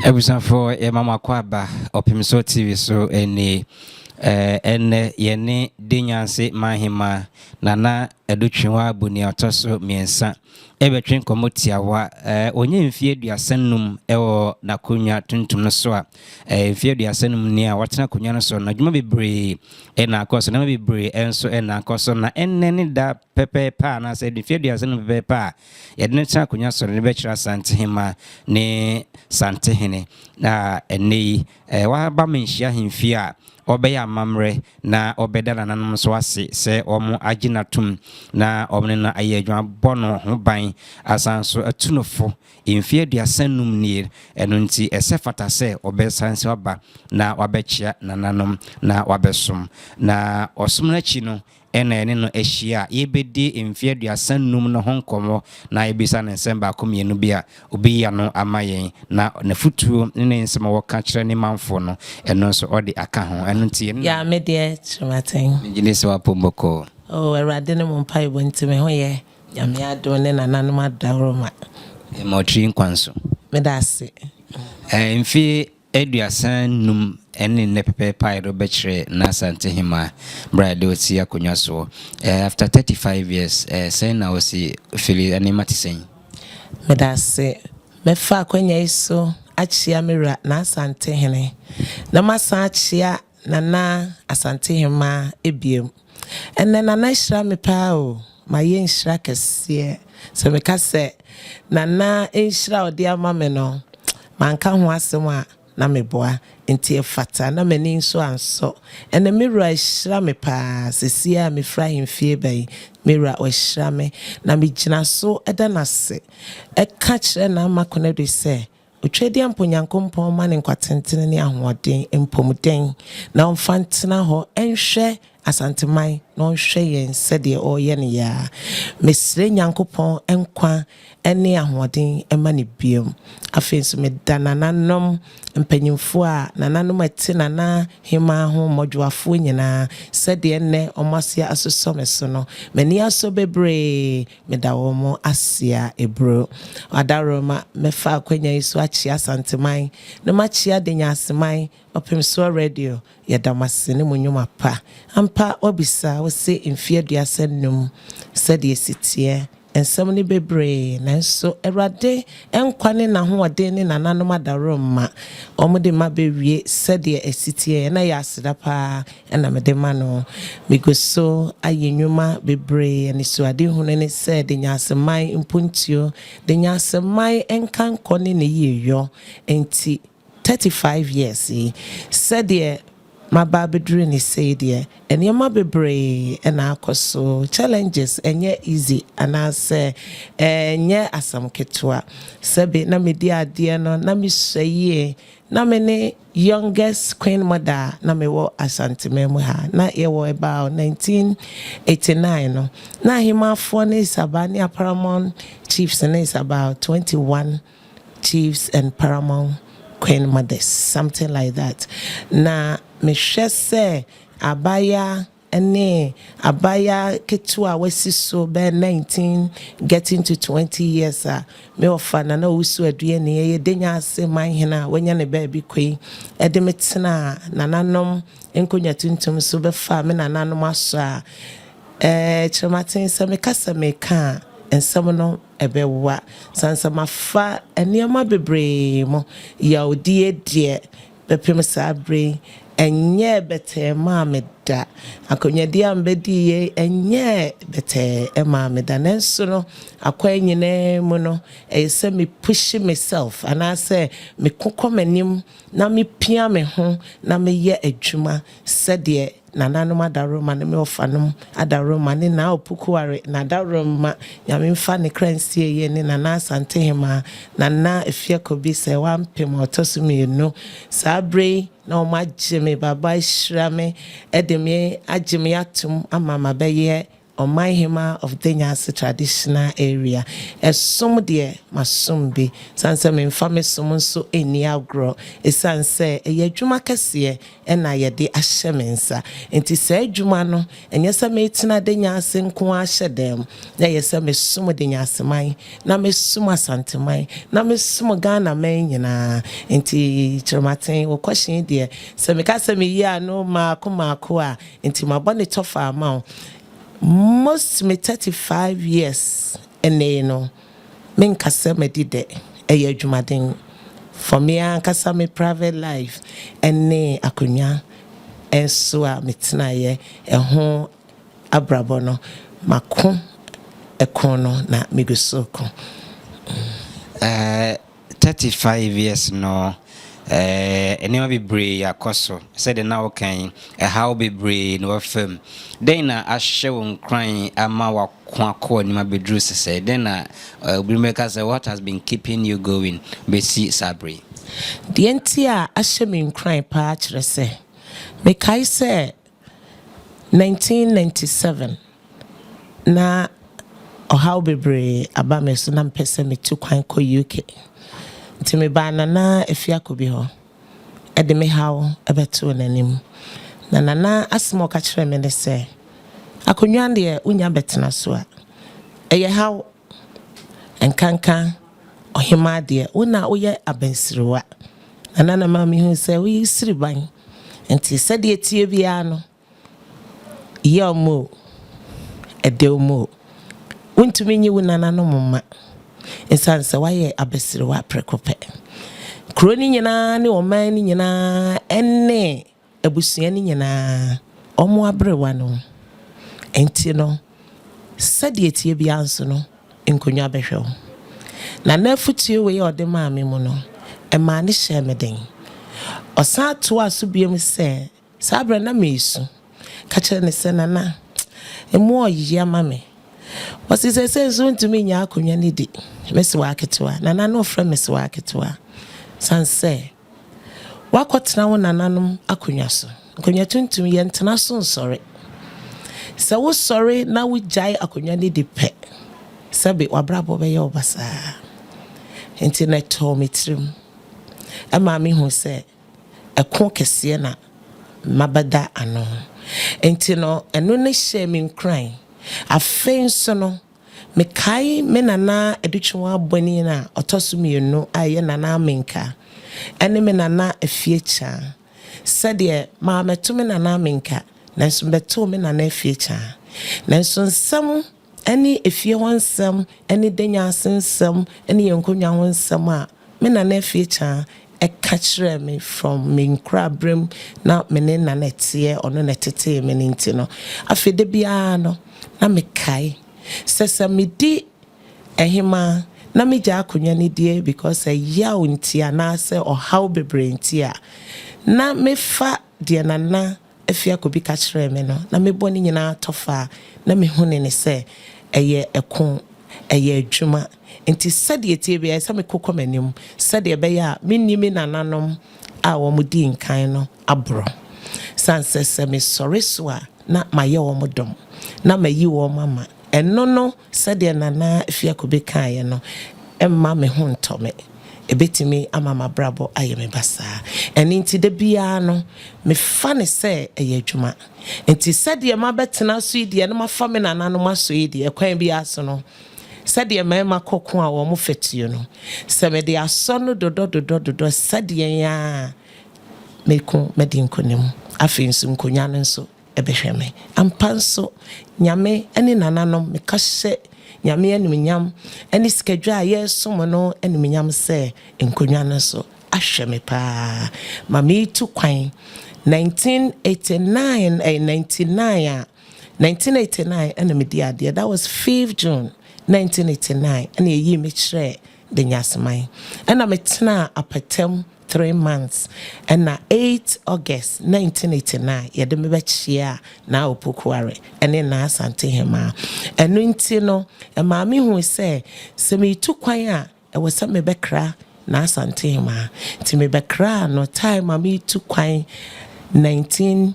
Ebusan for mama kwaba Opemsuo TV so ene yene Denyase Omanhemaa nana edutwenwa abuni otoso miensa ebetwen komotiawa onye mfie aduasanum ewo nakonya tuntum no so a mfie aduasanum ni a watena konya no so na dwuma bebre na akoso na bebre enso na akoso na enne ne da pepe pa na se mfie aduasanum pepe pa yede ne tena konya so ne bekira Omanhemaa ne Hene na ene wa ba menhia hemfie a obeya amamre na obeda nananum so ase se omo aginatum na omne na ayedwa bono ho ban asanso atunofo emfie aduasanum ni eno nti esefata se obesanse oba na wabechia nananum na wabesom na osum na chi no ene no ehia yebedi emfie aduasanum no honkomo na ebisa ne nsemba akomienu bia obi ya no amayen na nafutuo ne nsema woka kire ne manfo no eno so odi aka ho eno nti ya me de Chimaten Denyase wapomboko erade ne mompa ibo ntime ho ye nyame ado ne nananum adaroma motri nkwanso me da ase emfie aduasanum ene ne pepe pa do bekire na Omanhemaa bride oti akonwa so after 35 years say na osi fili animati sen me da ase me fa kwanya iso achia mera na Omanhemaa na masa achia nana Omanhemaa ebiem enne nana hira me pa o ma ye nhira kese so me ka se nana nhira odi ama me no manka ho asem a na meboa ntie fata na mani nso anso ene mera hira me pa sesia me fra hemfie bai mera o hira me na me gina so eda na se e ka kire na makona do se otwedi amponyankompon ma ne nkwatentene ne ahoden empomden na omfantena ho enhwe Omanhemaa no hwe yen sede o ye ne ya mesre nyankopon enkwa ene ahoden ema ne biem afenso me danananom mpanyimfo a nananom ate nana hema ho modwafo nyina sede ne omasia asoso meso no mani aso bebre me da wo mo asia ebro adaroma mefa akwanya iso achia Omanhemaa no machia Denyase Omanhemaa Opemsuo radio yadamase ne munyuma pa ampa obisa wo se mfie aduasanum sede sitie ensem ne bebre nanso erade enkwane na ho ode ne nananom adaroma omode ma bewie sede esitie na ya aseda pa na mede ma no migoso ayenwuma bebre ani so ade hunu ne se Denyase Omanhemaa mpuntio Denyase Omanhemaa enkan kone ne yeyo enti 35 years said ye my baby dream is said ye and your ma bebre and akoso challenges and ye easy and I say nye asam ketwa sebe na me dia no na me ye na me ne youngest queen mother na me wo Omanhemaa ha na ye wo about 1989 no na hima for ne sabani paramount chiefs and is about 21 chiefs and paramount queen mothers, something like that. Na me shese abaya ketua wesi so be 19 getting to 20 years me ofana na usu adue ne ye Denyase Omanhemaa wanya ne baby kwei edemetena nananom enkonya tuntum so be fa me nananom aso Chimaten se me kasa me ka ensem no ebewa sansama fa eniema bebre mo ya odie die bepem sabre enye bete ma meda akonya dia ambedi ye enye bete ma meda nenso no akwanyine mu no ese me push myself and I say me kokomanim na me pia me ho na me ye adwuma sede nananom adaroma ne me ofanom adaroma ne na opukuare na adaroma nyame mfa ne kransie ye ne nana Omanhemaa nana efia kobi se wampem otosumenu sabre na omagye me baba hira me edeme agye me atum amama beye Omanhemaa of Denyase traditional area. Some dear masum be sansa me mfa som so eni agro esanse eye dwuma kese e na ye de ahye mensa enti sa dwuma no enye se me tina Denyase nko ahye dem na ye se me som Denyase man na me som Asante man na me som Ghana man nyina enti chirmaten wo question de se me ka se me yi ano maako a enti mabone tofa ama most me 35 years ene no men kasa me dide eye adwumaden for me an kasa me private life ene akonya enso a metena ye ho abrabo no mako ekono na migusoko 35 years no anyway be brave yakoso said now can how be brave no firm then I show crying ama wa kwa ni ma bedru say then we make us what has been keeping you going be see Sabri the entia ahye me crying pa kire say me kai say 1997 na how be brave aba me so na mpese me tu kwan ko UK Timi bana na efia kobi ho ede me hawo ebeto nanim na nana asmo ka kire me ne se akonwa de unya betena so a eye hawo enkankan ohima de una oye abansiriwa nana ma mi hu se we siriban enti se de tie bia no yomo edeomo untumi nyi wunana no mumma insanse waye abesiriwa prekope kroni nyina ne oman ni nyina enne abusua ni nyina omo abrewa no enti no sade etie bia nso no enkonwa behwe na nafutie we ode maame mu no ema ne hye meden osa to aso biem se sabra na mesu ka kire ne se nana emu oyi amame wasi se so ntumi nya akonwa ni di mesi wa ketewa nana no fra mesi wa ketewa sanse wakotena wo nananom akonwa so akonwa tuntum ye ntena so nsore se wo sore na wo jai akonwa ni di pe sabe wabrabo be ye obasa enti na to mitrim ama mi hu se ekon kese na mabada ano enti no eno ne hye mi nkran afenso no me kai me nana educhwa boni na otosumienu aye nana menka ene me nana afiecha sade ma meto me nana menka nanso beto me nana afiecha nanso nsam ene efie wansam ene Denyase nsam ene yenkonwa wansam a me nana afiecha e kachre me from me nkrabrem na me ne nana tie ono na tete me ntino afede bia no na me kai sesa me di ehima na me ja akonya ni die because ya untia na se o how bebre ntia na me fa die nana afia ko bi ka kire me no na me boni nyina tofa na me hune ne se eye ekon eye adwuma enti sade etie bia se me kokomanim sade be ya menimi nananom a wo mudi nkan no abro sanse se me sore so a na maye wo modom na mayi wo mama eno no sade nana afia ko bi kan ye no emma me ho ntome ebetimi amama brabo ayeme basa eni nti de bia no me fa ne se eye adwuma enti sade ma betena so ide no ma fa me nana no ma so ide ekwan bia so no sade ma kokko a wo mo fetio no se me de aso no dodo sade ya me ko medin konim afinsu nkonya nso ebehweme ampanso nyame ene nananom me kahye nyame enumnyam ene skedwa yesom no enumnyam se nkonwa no so ahweme pa mami tu kwan 1989 ene me dia that was 5th June 1989 ene yi me kire Denyase man ena me tena apatem 3 months and na 8 August 1989 yede me bechia na opokuare ene na Asante Hema enu nti no ma me hu se me tu kwan a e wo se me bekra na Asante Hema ti me bekra no time ma me tu kwan 19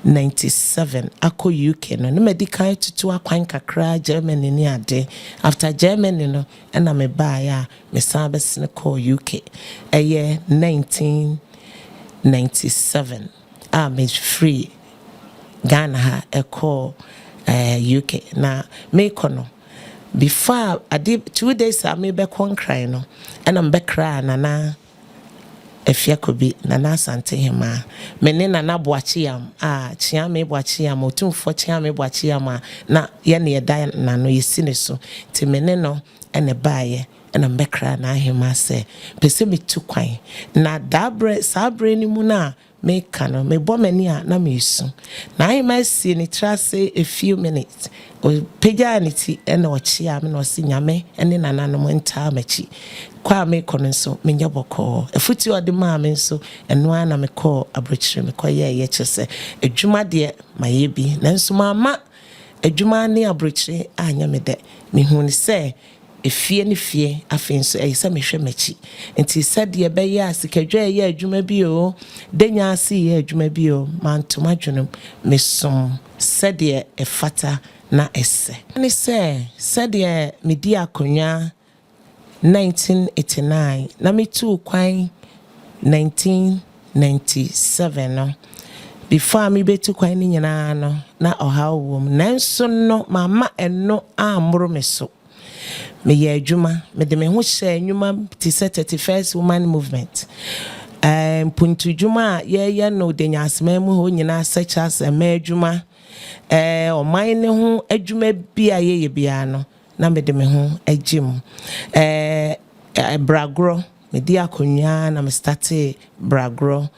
97 ako UK no na medical tutu akwan kakra Germany ni ade after Germany no na me ba ya me san besene call UK 1997 me free Ghana ha call UK na me kono before I did 2 days I me be kon cry no and I'm be cry na efia kobi Nana Omanhemaa mene Nana Boachiam chiame Boachiam otumfo chiame Boachiam na ye ne yeda na no yesine so ti mene no ene baaye ena mbekra na ahema se pese metu kwan na dabre sabre ni mu na me kano me bo mani a na mesu na ahema si ni trase a few minutes o peja ni ti ena ochia me no si nyame ene Nana no nta machi kwa me kono so me nyaboko efuti ode ma me so eno ana me call abrochire me koye ye chese adwuma de maye bi nanso mama adwuma ne abrochire anya me de me hu ni se efie ni fie afenso eyisa me hwe machi enti sade be ye asikadwa ye adwuma bi o Denyase ye adwuma bi o mantoma dwunum me som sade efata na ese ni se sade me di akonya 1989 na me tu kwan 1997 no before me betu kwan ni nyina no na oha wom nanso no mama eno amro me so me ye adwuma me de me ho hye adwuma ti 31st woman movement puntu adwuma ye no Denyase Omanhemaa ho nyina such as me adwuma oman ne ho adwuma bia ye bia no na me de me ho agim bragro me di akonya na me starte bragro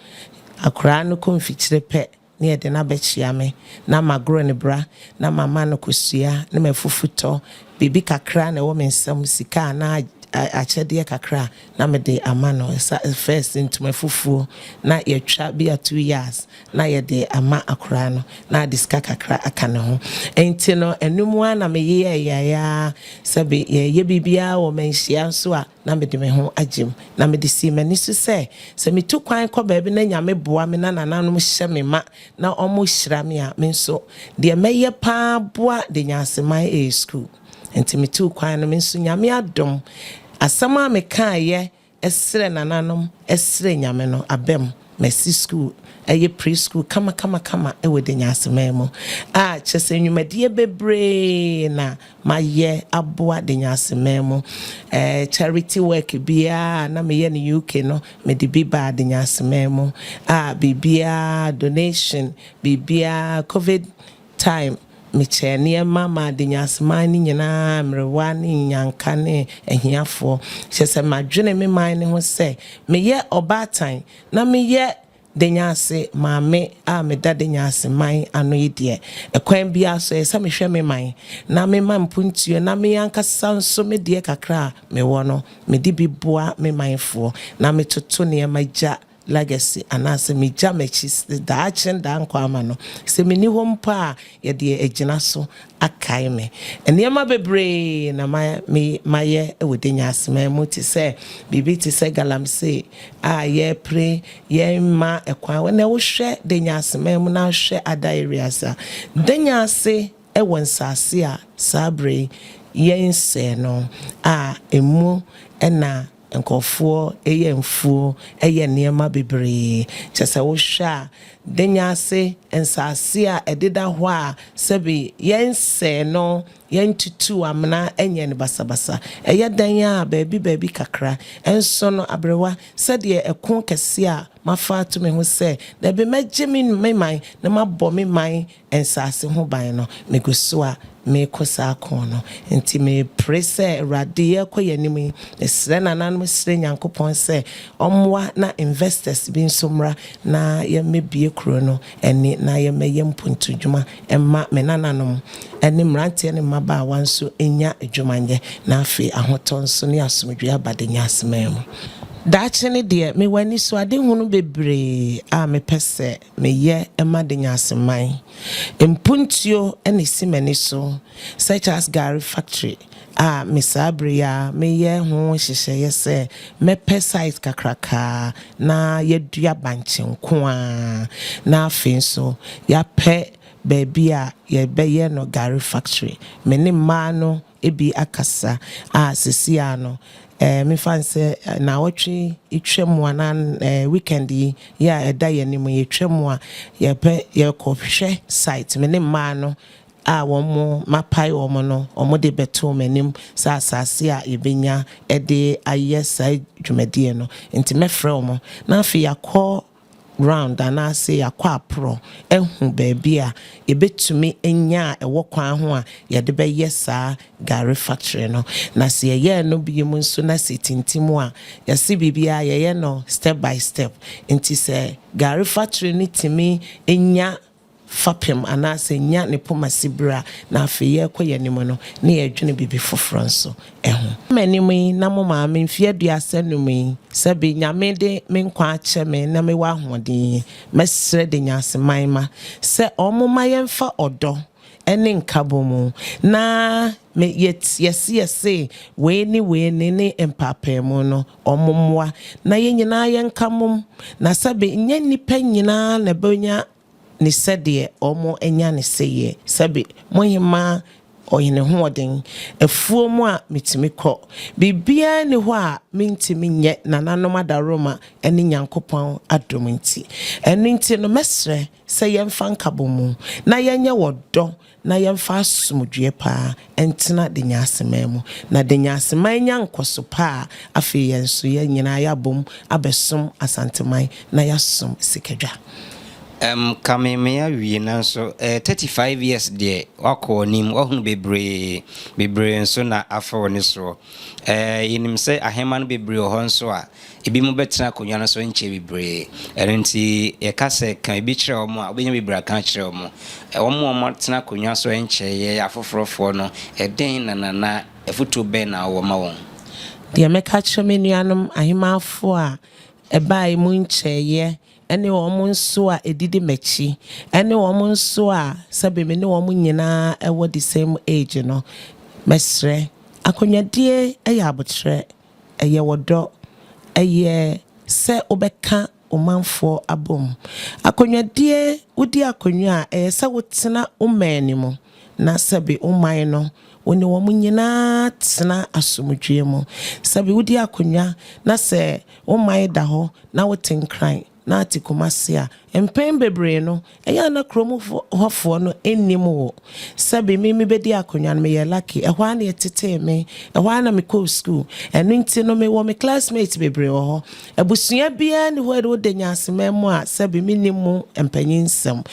akra no konfikyire pe na ye de na bechia me na magro ne bra na mama no kosua na mafufuto bibi kakra na wo me nsam sika na achede kakra na me de amano first into my fufu na ye twa bia 2 years na ye de ama akra no na diska kakra aka ne ho enti no enum na me ye ya sabe ye bibia wo menhia so a na me de me ho agim na me de si mani so se me tu kwan ko ba bi na nyame boa me na nananom hye me ma na omo hyira me a me so de meye pa boa Denyase Omanhemaa school enti me tu kwan no me so nyame adom asama me kan ye esre nananom esre nyame no abem mesi school eye preschool kama e we Denyase Omanhemaa chese nwumadie bebre na maye aboa Denyase Omanhemaa charity work bia na me ye ne UK no me de bi ba Denyase Omanhemaa bibia donation bibia covid time me chene mama Denyase Omanhemaa ni nyina mrewa ni nyanka ne ahiafo chese madwene me man ne ho se me ye obatan na me ye Denyase maame me da Denyase man ano yedie ekwan bia so esa me hwe me man na me mampuntuo na me yankasa nso me de kakra me wo no me di bi boa me manfo na me toto ne magya legacy anase me jamechi da achen da nkwa ama no se me ni ho mpa ye de agina so akai me enema bebre na maye e we Denyase Omanhemaa ti se bibi ti se galamse ye pre ye ma ekwan we na wo hwe Denyase Omanhemaa na hwe ada areas Denyase e wonsase a sabre ye nse no emu na nkofo eye mfuo eye niema bebre chese wo hwa Denyase ensase a ededa ho a sebi yense no yentutu amna enye ne basabasa eye dan a baabi kakra enso no abrewa sede ekon kese a mafa to me ho se da be magye me man na mabɔ me man ensase ho ban no megoso a me kosa kono enti me prese rade yakoyanim esre nananom sre nyankopon se omwa na investors bi nsomra na ye mebie kro no eni na ye meye mpuntu dwuma emma me nananom eni mrante ne maba wanso enya adwumanye na afi ahoton so ne asomdwe abadenyase Omanhemaa daachene de me wani so ade hunu bebre me pese me ye ema Denyase Omanhemaa empuntuo ene simani so such as Gary factory a misabria me ye ho hyehyeye se me pesite kakraka na yedua banche nko a na afin so ya pe baby a ye beye no Gary factory me ne ma no ebi akasa a sesia no me fancy na watchi itwemu ana weekend ya eda ye ni mu yetwemu a ye pe ye kohwe site me ne ma no a womo mapai womo no omo de beto manim sa asase a ebenya ede ayesa dwumadie no nti mefrɛ womo na afi yakɔ round and I say akwa pro ehu baby a ebetumi enya ewo kwan ho a ye de be yesa Gary factory no na se ye no bi mu nso na se tintimu a ye se bibia ye no step by step nti se Gary factory ni timi enya fapem anase nya ne pomasi bra na afeye koye nimu no ne yedwene bibi foforo nso eho manimi na mo ma me mfie aduasa numi sabi nyame de me nkwa ache me na me wa hoden mesre de nyase manma se omoma yemfa odo ene nkabomu na me yesi we ni ne empapemu no omomwa na yenyina yenkamum na sabi nya nipa nyina na bonya ni sede omo enya ne seye sabe mohima oyene hoden afuo mu a mitimi kɔ bibia ne ho a mintimi nye nananom adaroma ene nyankopɔn adom nti eno nti no mesre sɛ yɛmfa nkabomu na yenye wodɔ na yɛmfa asomdwe pa entena de nyasemamu na de nyaseman nya nkoso pa afi yenso nyina yabom abesom asanteman na yasom sikadwa Kamemea wi nanso 35 years de wako nim ohun bebre nso na afọ ni so yinim se ahema no bebre ho nso a ebi mu betena konwa no so nche bebre enti e ka se kan ebi kire omo a obenya bebre kan kire omo omo tena konwa so nche ye afoforofo no eden na efuto be na wo ma won de me ka kire me nuanom ahema afo a ebai mu nche ye ene womo nso a edidi mechi ene womo nso a sabe me ne womo nyina ewo the same age no mesre akonyadie eya abotre eye wodo eye se obeka omanfo abom akonyadie udi akonwa eye se wotena omanimo na sabe oman no woni womo nyina tena asomdwe mu sabe udi akonwa na se oman da ho na wotenkran na atikomase a empen bebre no eya na kromofo hofo no ennim wo sabe me bedi akonwa no me ye lucky ehwa na yetete me ehwa na me go school enu nti no me wo me classmate bebre wo ho abusua bia ni ho de de nyasememu a sabe me nimu empanyinsem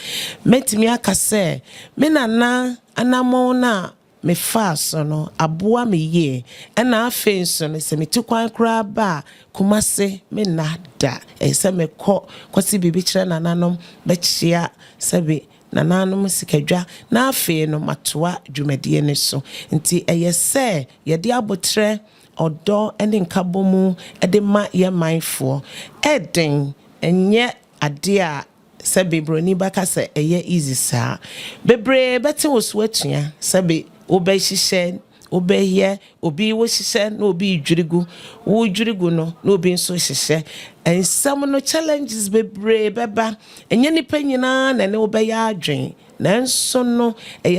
metimi akase me nana anamo na me faso no aboa me ye ena afenso no se metukwan kra ba kumase me nada se me kosi bibi kire nananom be chia sabe nananom sikadwa na afe no matoa dwumadie ne so nti se ye de abotre odo ene nkabomu de ma ye manfo eden enye ade a sabe broni baka se eye easy sa bebre bete woso atua sabe obe hihye obe ye obi wo hihye na obi dwirigu wo dwirigu no na obi nso hihye ensam no challenges bebre beba enye nipa nyina na ne obe ya adwen na nso no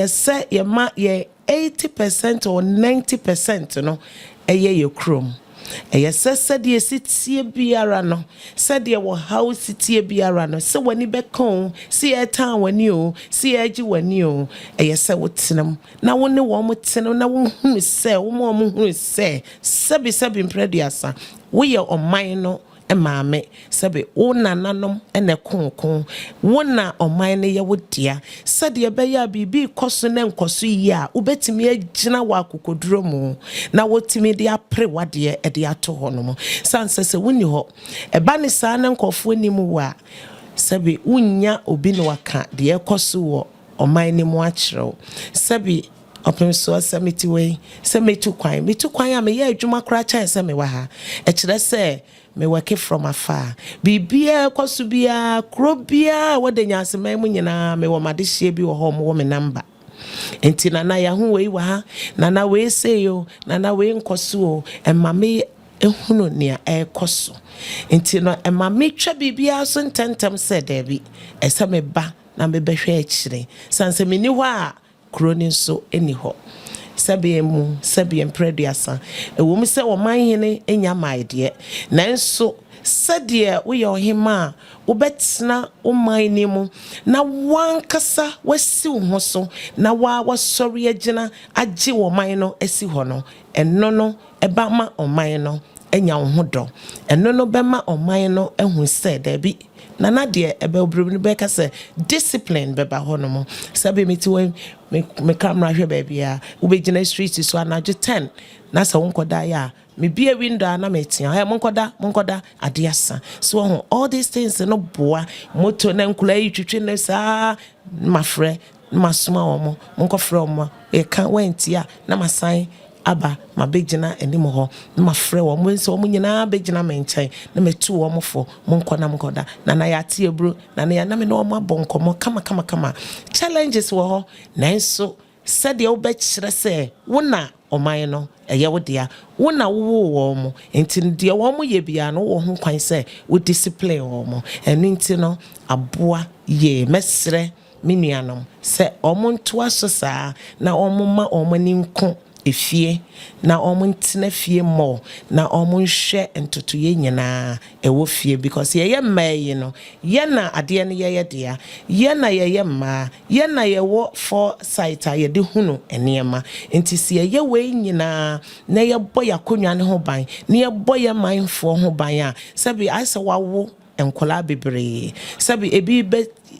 se ye ma ye 80% or 90% no ye krom sɛdeɛ sitie biara no sɛdeɛ wɔ house sitie biara no sɛ wani bɛkɔn si ɛtan wani o si ɛgye wani o sɛ wotenam na wo ne wɔn tenam na wo hunu sɛ wo mo hunu sɛ sɛbi mprɛduasa wo yɛ ɔman no maame sabe wo nananom ene konkon wo na oman ne ye wodia sade be ya bibi koso ne nkoso yi a ubetimi agina wa kokoduro mu na wotimi de apre wade e de ato ho no sanse se woni ho eba ne saa na nkofo ni mu wa sabe unya obi ne waka de ekoso wo oman ne mu akyerew sabe Opemsuo samiti we samitu kwan a me ye adwuma kra chan se me wa ha e kire se me work from afar bibia koso bia kro bia wode nyaseman mu nyina me wo madehye bi wo ho mo me number enti nana ya hu wei wa ha nana wei say yo nana wei nkoso o emma me ehunu ne ekoso enti no emma me twa bibia so ntentem se debi ese me ba na me behwe akire sanse me ni ho a kroni so eni ho sabiem preduasa ewom se wo manhene enya maide nanso sɛdeɛ woyɛ ɔhema a wobɛtena wo man ni mu na wankasa wasi wo ho so na wasɔre agyina agye wo man no asi hɔ no ɛno no ɛba ma ɔman no anya wo ho dɔ ɛno no bɛma ɔman no ahu sɛ dabi nana deɛ ɛbɛbrɛm no bɛka sɛ discipline bɛba hɔ no mo sɛbe meti wɔ me camera hwɛ baabi a wobɛgyina street so anadwo 10 na sɛ wonkɔda yɛ a me bia window na metia hey monkoda adiasa so all these things no boa moto na nkula yi twetwe na saa mafrɛ masoma wo monkɔfrɛ wo e ka wantia na masan aba mabegyina anim hɔ mafrɛ wo mo nso mo nyina begyina me nkyɛn na metu wo mo fo monkoda na ya te ebru na ya na me no mo abonkomo kama challenges wo hɔ nanso sɛdeɛ wobɛkyerɛ sɛ wona ɔman no ɛyɛ wo dia wona wo mo enti deɛ wo mo yɛ bia no wo ho kwan sɛ wo discipline wo mo ɛno enti no aboa ye mesrɛ me nuanom sɛ ɔmo ntoa so saa na ɔmo ma ɔmo ani nko efie na ɔmo ntena fie mo na ɔmo nhwɛ ntotoyɛ nyinaa ɛwɔ fie because yɛyɛ mmaa yi no yɛna adeɛ no yɛyɛ dea yɛna yɛyɛ mmaa yɛna yɛwɔ foresight a yɛde hunu nneɛma nti si yɛyɛ wei nyinaa na yɛbɔ yɛakonnwa ne ho ban na yɛbɔ yɛ manfoɔ ho ban a sɛbi asɛ wawo nkola bebree sɛbi ebi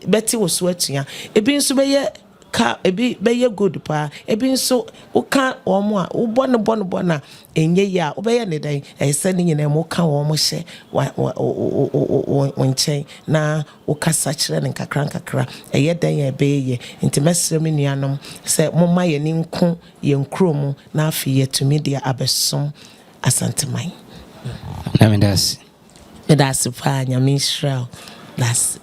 bɛte wo so atua ebi nso bɛyɛ ka ebi bɛyɛ good pa ebi nso woka wɔn a wobɔ na enye ya wobɛyɛ ne dan ɛsɛ ne nyina mo ka wɔn hyɛ wɔn nkyɛn na wokasa kyerɛ ne nkakra ɛyɛ dan yɛ bɛyɛ nti mɛsrɛ me nuanom sɛ momma yɛ ne nko yɛn kurom na afi yɛ tumi dia abɛsom asanteman na me das pa nyame Israel das